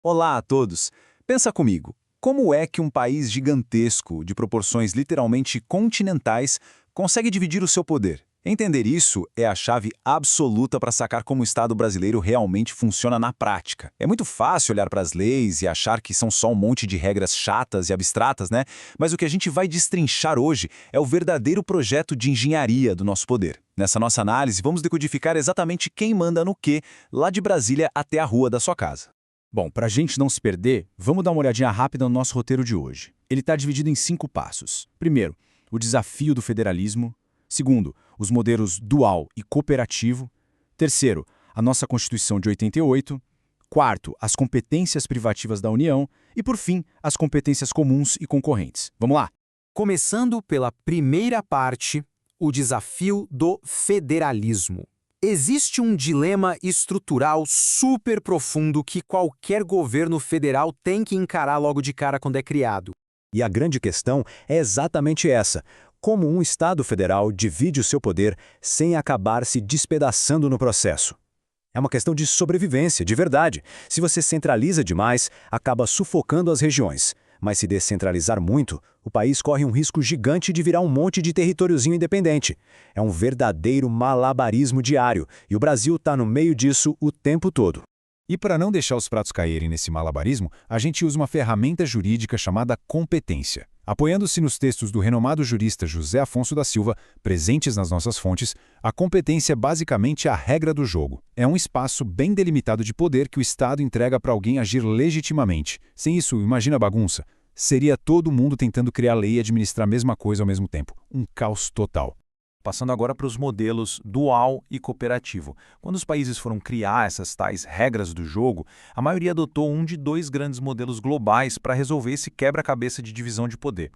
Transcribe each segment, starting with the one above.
Olá a todos! Pensa comigo, como é que um país gigantesco, de proporções literalmente continentais, consegue dividir o seu poder? Entender isso é a chave absoluta para sacar como o Estado brasileiro realmente funciona na prática. É muito fácil olhar para as leis e achar que são só um monte de regras chatas e abstratas, né? Mas o que a gente vai destrinchar hoje é o verdadeiro projeto de engenharia do nosso poder. Nessa nossa análise, vamos decodificar exatamente quem manda no quê, lá de Brasília até a rua da sua casa. Bom, para a gente não se perder, vamos dar uma olhadinha rápida no nosso roteiro de hoje. Ele está dividido em 5 passos. Primeiro, o desafio do federalismo. Segundo, os modelos dual e cooperativo. Terceiro, a nossa Constituição de 88. Quarto, as competências privativas da União. E, por fim, as competências comuns e concorrentes. Vamos lá? Começando pela primeira parte, o desafio do federalismo. Existe um dilema estrutural super profundo que qualquer governo federal tem que encarar logo de cara quando é criado. E a grande questão é exatamente essa: como um Estado federal divide o seu poder sem acabar se despedaçando no processo. É uma questão de sobrevivência, de verdade. Se você centraliza demais, acaba sufocando as regiões. Mas se descentralizar muito, o país corre um risco gigante de virar um monte de territóriozinho independente. É um verdadeiro malabarismo diário, e o Brasil está no meio disso o tempo todo. E para não deixar os pratos caírem nesse malabarismo, a gente usa uma ferramenta jurídica chamada competência. Apoiando-se nos textos do renomado jurista José Afonso da Silva, presentes nas nossas fontes, a competência é basicamente a regra do jogo. É um espaço bem delimitado de poder que o Estado entrega para alguém agir legitimamente. Sem isso, imagina a bagunça. Seria todo mundo tentando criar lei e administrar a mesma coisa ao mesmo tempo. Um caos total. Passando agora para os modelos dual e cooperativo. Quando os países foram criar essas tais regras do jogo, a maioria adotou um de 2 grandes modelos globais para resolver esse quebra-cabeça de divisão de poder.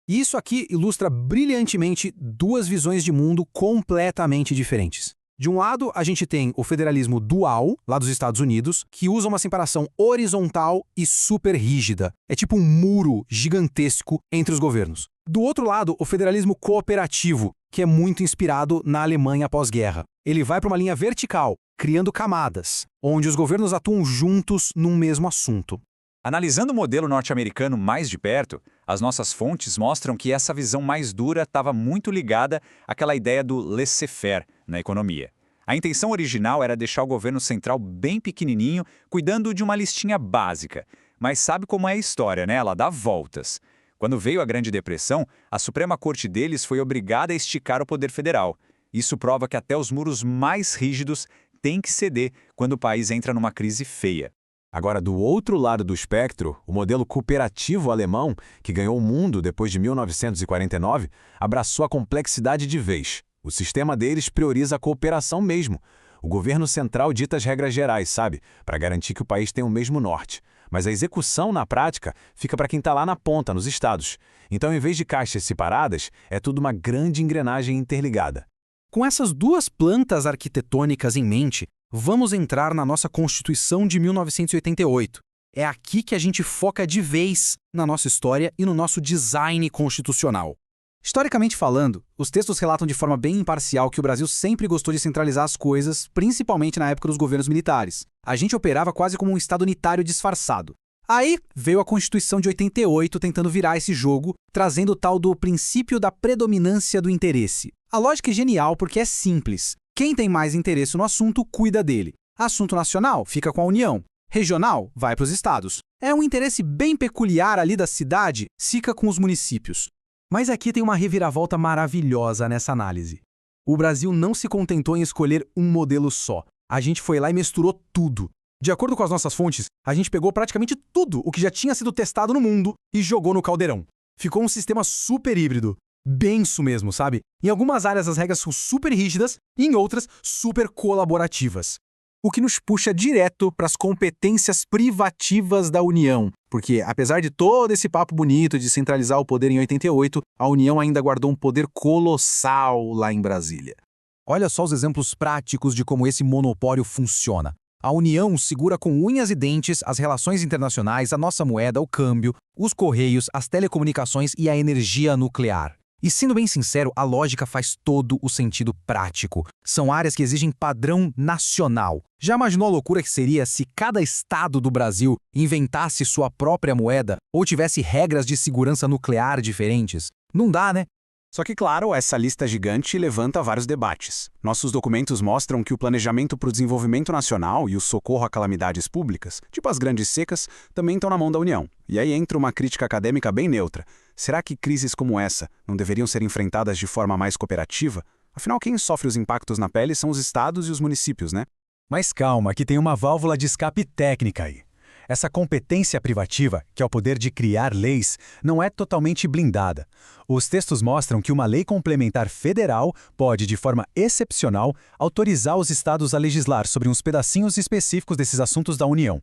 Isso aqui ilustra brilhantemente 2 visões de mundo completamente diferentes. De um lado, a gente tem o federalismo dual, lá dos Estados Unidos, que usa uma separação horizontal e super rígida. É tipo um muro gigantesco entre os governos. Do outro lado, o federalismo cooperativo, que é muito inspirado na Alemanha pós-guerra. Ele vai para uma linha vertical, criando camadas, onde os governos atuam juntos num mesmo assunto. Analisando o modelo norte-americano mais de perto, as nossas fontes mostram que essa visão mais dura estava muito ligada àquela ideia do laissez-faire na economia. A intenção original era deixar o governo central bem pequenininho, cuidando de uma listinha básica. Mas sabe como é a história, né? Ela dá voltas. Quando veio a Grande Depressão, a Suprema Corte deles foi obrigada a esticar o poder federal. Isso prova que até os muros mais rígidos têm que ceder quando o país entra numa crise feia. Agora, do outro lado do espectro, o modelo cooperativo alemão, que ganhou o mundo depois de 1949, abraçou a complexidade de vez. O sistema deles prioriza a cooperação mesmo. O governo central dita as regras gerais, sabe? Para garantir que o país tenha o mesmo norte. Mas a execução, na prática, fica para quem está lá na ponta, nos estados. Então, em vez de caixas separadas, é tudo uma grande engrenagem interligada. Com essas 2 plantas arquitetônicas em mente, vamos entrar na nossa Constituição de 1988. É aqui que a gente foca de vez na nossa história e no nosso design constitucional. Historicamente falando, os textos relatam de forma bem imparcial que o Brasil sempre gostou de centralizar as coisas, principalmente na época dos governos militares. A gente operava quase como um Estado unitário disfarçado. Aí veio a Constituição de 88 tentando virar esse jogo, trazendo o tal do princípio da predominância do interesse. A lógica é genial porque é simples. Quem tem mais interesse no assunto, cuida dele. Assunto nacional, fica com a União. Regional, vai para os estados. É um interesse bem peculiar ali da cidade, fica com os municípios. Mas aqui tem uma reviravolta maravilhosa nessa análise. O Brasil não se contentou em escolher um modelo só. A gente foi lá e misturou tudo. De acordo com as nossas fontes, a gente pegou praticamente tudo o que já tinha sido testado no mundo e jogou no caldeirão. Ficou um sistema super híbrido. Benço mesmo, sabe? Em algumas áreas as regras são super rígidas e em outras super colaborativas. O que nos puxa direto para as competências privativas da União. Porque, apesar de todo esse papo bonito de centralizar o poder em 88, a União ainda guardou um poder colossal lá em Brasília. Olha só os exemplos práticos de como esse monopólio funciona. A União segura com unhas e dentes as relações internacionais, a nossa moeda, o câmbio, os correios, as telecomunicações e a energia nuclear. E sendo bem sincero, a lógica faz todo o sentido prático. São áreas que exigem padrão nacional. Já imaginou a loucura que seria se cada estado do Brasil inventasse sua própria moeda ou tivesse regras de segurança nuclear diferentes? Não dá, né? Só que, claro, essa lista gigante levanta vários debates. Nossos documentos mostram que o planejamento para o desenvolvimento nacional e o socorro a calamidades públicas, tipo as grandes secas, também estão na mão da União. E aí entra uma crítica acadêmica bem neutra. Será que crises como essa não deveriam ser enfrentadas de forma mais cooperativa? Afinal, quem sofre os impactos na pele são os estados e os municípios, né? Mas calma, que tem uma válvula de escape técnica aí. Essa competência privativa, que é o poder de criar leis, não é totalmente blindada. Os textos mostram que uma lei complementar federal pode, de forma excepcional, autorizar os estados a legislar sobre uns pedacinhos específicos desses assuntos da União.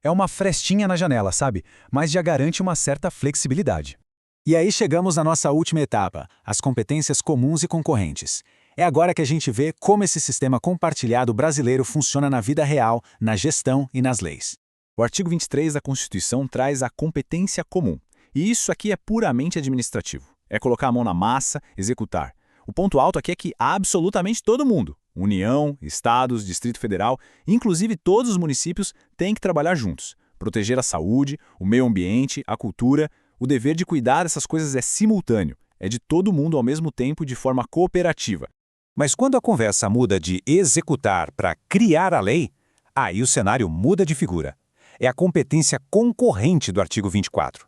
É uma frestinha na janela, sabe? Mas já garante uma certa flexibilidade. E aí chegamos à nossa última etapa, as competências comuns e concorrentes. É agora que a gente vê como esse sistema compartilhado brasileiro funciona na vida real, na gestão e nas leis. O artigo 23 da Constituição traz a competência comum. E isso aqui é puramente administrativo. É colocar a mão na massa, executar. O ponto alto aqui é que absolutamente todo mundo, União, Estados, Distrito Federal, inclusive todos os municípios, têm que trabalhar juntos. Proteger a saúde, o meio ambiente, a cultura. O dever de cuidar dessas coisas é simultâneo. É de todo mundo ao mesmo tempo de forma cooperativa. Mas quando a conversa muda de executar para criar a lei, aí o cenário muda de figura. É a competência concorrente do artigo 24.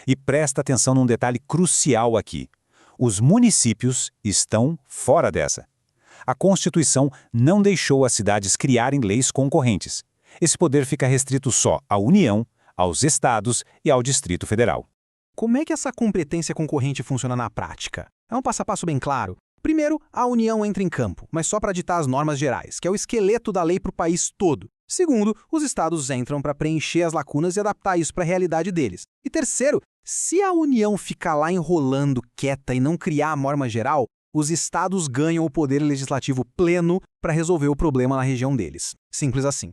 E presta atenção num detalhe crucial aqui. Os municípios estão fora dessa. A Constituição não deixou as cidades criarem leis concorrentes. Esse poder fica restrito só à União, aos estados e ao Distrito Federal. Como é que essa competência concorrente funciona na prática? É um passo a passo bem claro. Primeiro, a União entra em campo, mas só para ditar as normas gerais, que é o esqueleto da lei para o país todo. Segundo, os estados entram para preencher as lacunas e adaptar isso para a realidade deles. E terceiro, se a União ficar lá enrolando quieta e não criar a norma geral, os estados ganham o poder legislativo pleno para resolver o problema na região deles. Simples assim.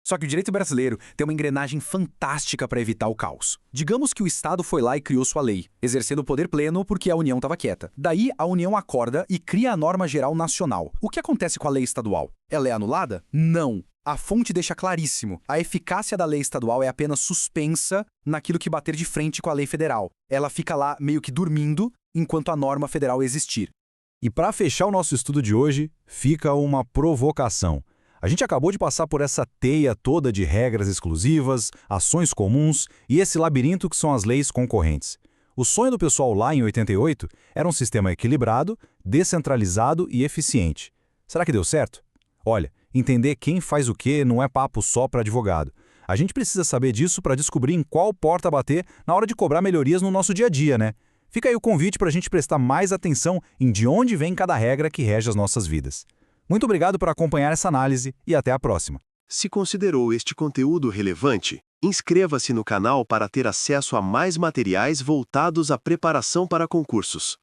Só que o direito brasileiro tem uma engrenagem fantástica para evitar o caos. Digamos que o Estado foi lá e criou sua lei, exercendo o poder pleno porque a União estava quieta. Daí, a União acorda e cria a norma geral nacional. O que acontece com a lei estadual? Ela é anulada? Não. A fonte deixa claríssimo. A eficácia da lei estadual é apenas suspensa naquilo que bater de frente com a lei federal. Ela fica lá meio que dormindo enquanto a norma federal existir. E para fechar o nosso estudo de hoje, fica uma provocação. A gente acabou de passar por essa teia toda de regras exclusivas, ações comuns e esse labirinto que são as leis concorrentes. O sonho do pessoal lá em 88 era um sistema equilibrado, descentralizado e eficiente. Será que deu certo? Olha, entender quem faz o quê não é papo só para advogado. A gente precisa saber disso para descobrir em qual porta bater na hora de cobrar melhorias no nosso dia a dia, né? Fica aí o convite para a gente prestar mais atenção em de onde vem cada regra que rege as nossas vidas. Muito obrigado por acompanhar essa análise e até a próxima. Se considerou este conteúdo relevante, inscreva-se no canal para ter acesso a mais materiais voltados à preparação para concursos.